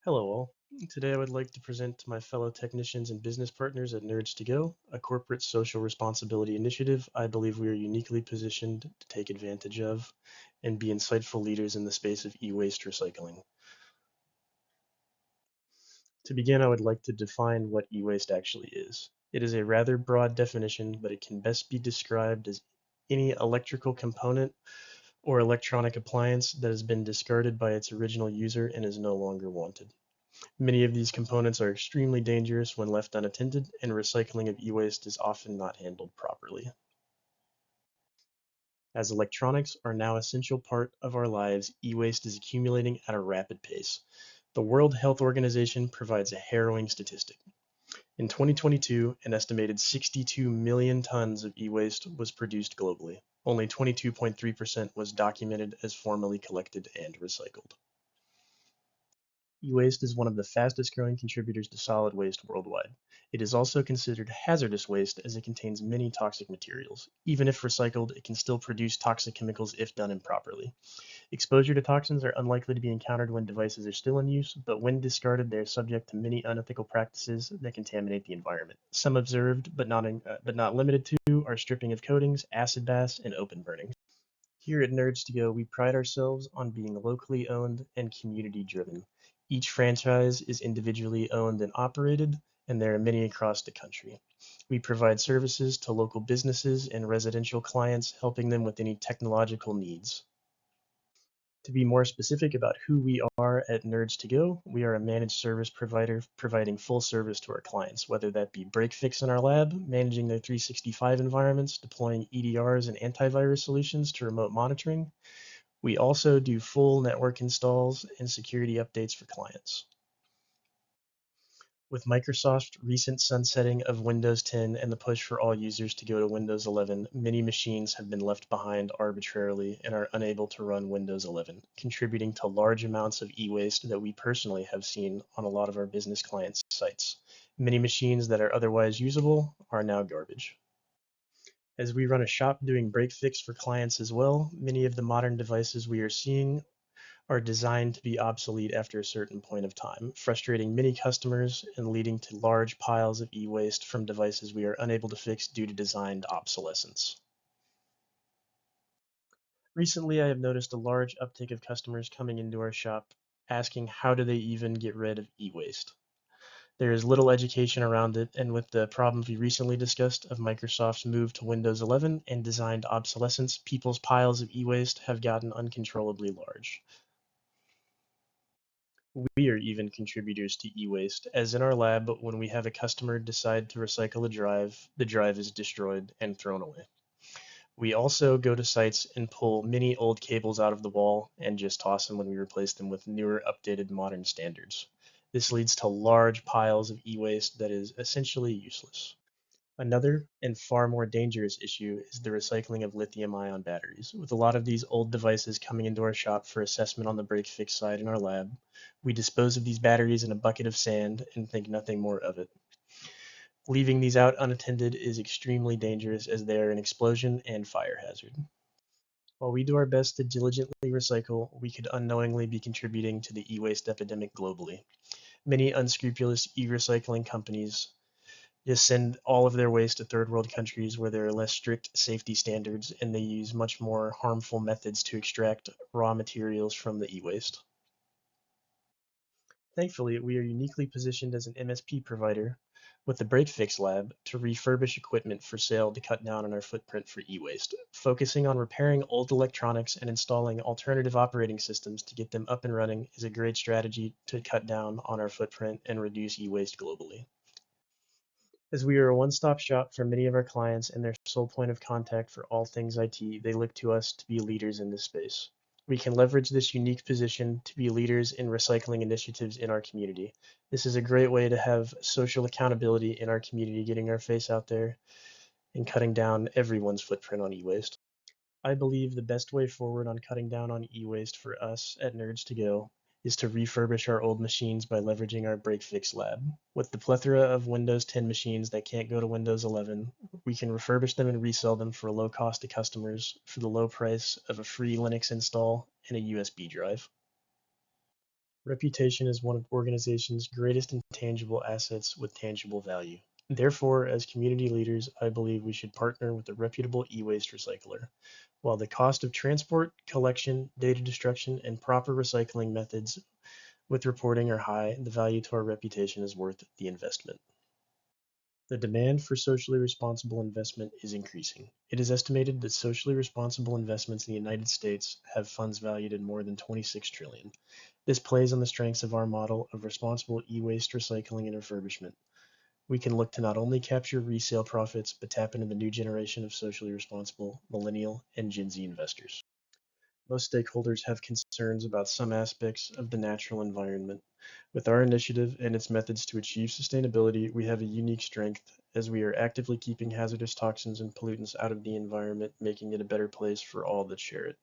Hello all. Today I would like to present to my fellow technicians and business partners at NERDS to Go, a corporate social responsibility initiative I believe we are uniquely positioned to take advantage of and be insightful leaders in the space of e-waste recycling. To begin, I would like to define what e-waste actually is. It is a rather broad definition, but it can best be described as any electrical component or electronic appliance that has been discarded by its original user and is no longer wanted. Many of these components are extremely dangerous when left unattended, and recycling of e-waste is often not handled properly. As electronics are now an essential part of our lives, e-waste is accumulating at a rapid pace. The World Health Organization provides a harrowing statistic. In 2022, an estimated 62 million tons of e-waste was produced globally. Only 22.3% was documented as formally collected and recycled. E-waste is one of the fastest growing contributors to solid waste worldwide. It is also considered hazardous waste as it contains many toxic materials. Even if recycled, it can still produce toxic chemicals if done improperly. Exposure to toxins are unlikely to be encountered when devices are still in use, but when discarded, they are subject to many unethical practices that contaminate the environment. Some observed, but not limited to, are stripping of coatings, acid baths, and open burning. Here at Nerds to Go, we pride ourselves on being locally owned and community driven. Each franchise is individually owned and operated, and there are many across the country. We provide services to local businesses and residential clients, helping them with any technological needs. To be more specific about who we are at Nerds to Go, we are a managed service provider providing full service to our clients, whether that be break fix in our lab, managing their 365 environments, deploying EDRs and antivirus solutions to remote monitoring. We also do full network installs and security updates for clients. With Microsoft's recent sunsetting of Windows 10 and the push for all users to go to Windows 11, many machines have been left behind arbitrarily and are unable to run Windows 11, contributing to large amounts of e-waste that we personally have seen on a lot of our business clients' sites. Many machines that are otherwise usable are now garbage. As we run a shop doing break fix for clients as well, many of the modern devices we are seeing are designed to be obsolete after a certain point of time, frustrating many customers and leading to large piles of e-waste from devices we are unable to fix due to designed obsolescence. Recently, I have noticed a large uptick of customers coming into our shop asking how do they even get rid of e-waste. There is little education around it, and with the problems we recently discussed of Microsoft's move to Windows 11 and designed obsolescence, people's piles of e-waste have gotten uncontrollably large. We are even contributors to e-waste, as in our lab, when we have a customer decide to recycle a drive, the drive is destroyed and thrown away. We also go to sites and pull many old cables out of the wall and just toss them when we replace them with newer, updated, modern standards. This leads to large piles of e-waste that is essentially useless. Another and far more dangerous issue is the recycling of lithium-ion batteries. With a lot of these old devices coming into our shop for assessment on the break fix side in our lab, we dispose of these batteries in a bucket of sand and think nothing more of it. Leaving these out unattended is extremely dangerous as they are an explosion and fire hazard. While we do our best to diligently recycle, we could unknowingly be contributing to the e-waste epidemic globally. Many unscrupulous e-recycling companies just send all of their waste to third world countries where there are less strict safety standards and they use much more harmful methods to extract raw materials from the e-waste. Thankfully, we are uniquely positioned as an MSP provider with the Break Fix Lab to refurbish equipment for sale to cut down on our footprint for e-waste, focusing on repairing old electronics and installing alternative operating systems to get them up and running is a great strategy to cut down on our footprint and reduce e-waste globally. As we are a one-stop shop for many of our clients and their sole point of contact for all things IT, they look to us to be leaders in this space. We can leverage this unique position to be leaders in recycling initiatives in our community. This is a great way to have social accountability in our community, getting our face out there and cutting down everyone's footprint on e-waste. I believe the best way forward on cutting down on e-waste for us at Nerds to Go is to refurbish our old machines by leveraging our break fix lab. With the plethora of Windows 10 machines that can't go to Windows 11, we can refurbish them and resell them for a low cost to customers for the low price of a free Linux install and a USB drive. Reputation is one of organizations' greatest intangible assets with tangible value. Therefore, as community leaders, I believe we should partner with a reputable e-waste recycler. While the cost of transport, collection, data destruction, and proper recycling methods with reporting are high, the value to our reputation is worth the investment. The demand for socially responsible investment is increasing. It is estimated that socially responsible investments in the United States have funds valued at more than 26 trillion. This plays on the strengths of our model of responsible e-waste recycling and refurbishment. We can look to not only capture resale profits, but tap into the new generation of socially responsible millennial and Gen Z investors. Most stakeholders have concerns about some aspects of the natural environment. With our initiative and its methods to achieve sustainability, we have a unique strength as we are actively keeping hazardous toxins and pollutants out of the environment, making it a better place for all that share it.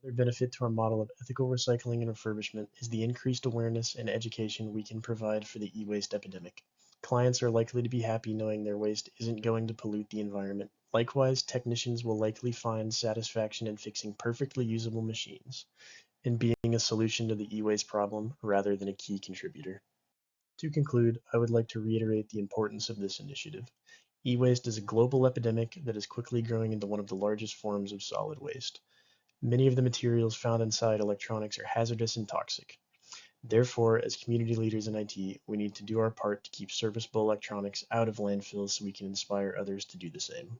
Another benefit to our model of ethical recycling and refurbishment is the increased awareness and education we can provide for the e-waste epidemic. Clients are likely to be happy knowing their waste isn't going to pollute the environment. Likewise, technicians will likely find satisfaction in fixing perfectly usable machines and being a solution to the e-waste problem rather than a key contributor. To conclude, I would like to reiterate the importance of this initiative. E-waste is a global epidemic that is quickly growing into one of the largest forms of solid waste. Many of the materials found inside electronics are hazardous and toxic. Therefore, as community leaders in IT, we need to do our part to keep serviceable electronics out of landfills so we can inspire others to do the same.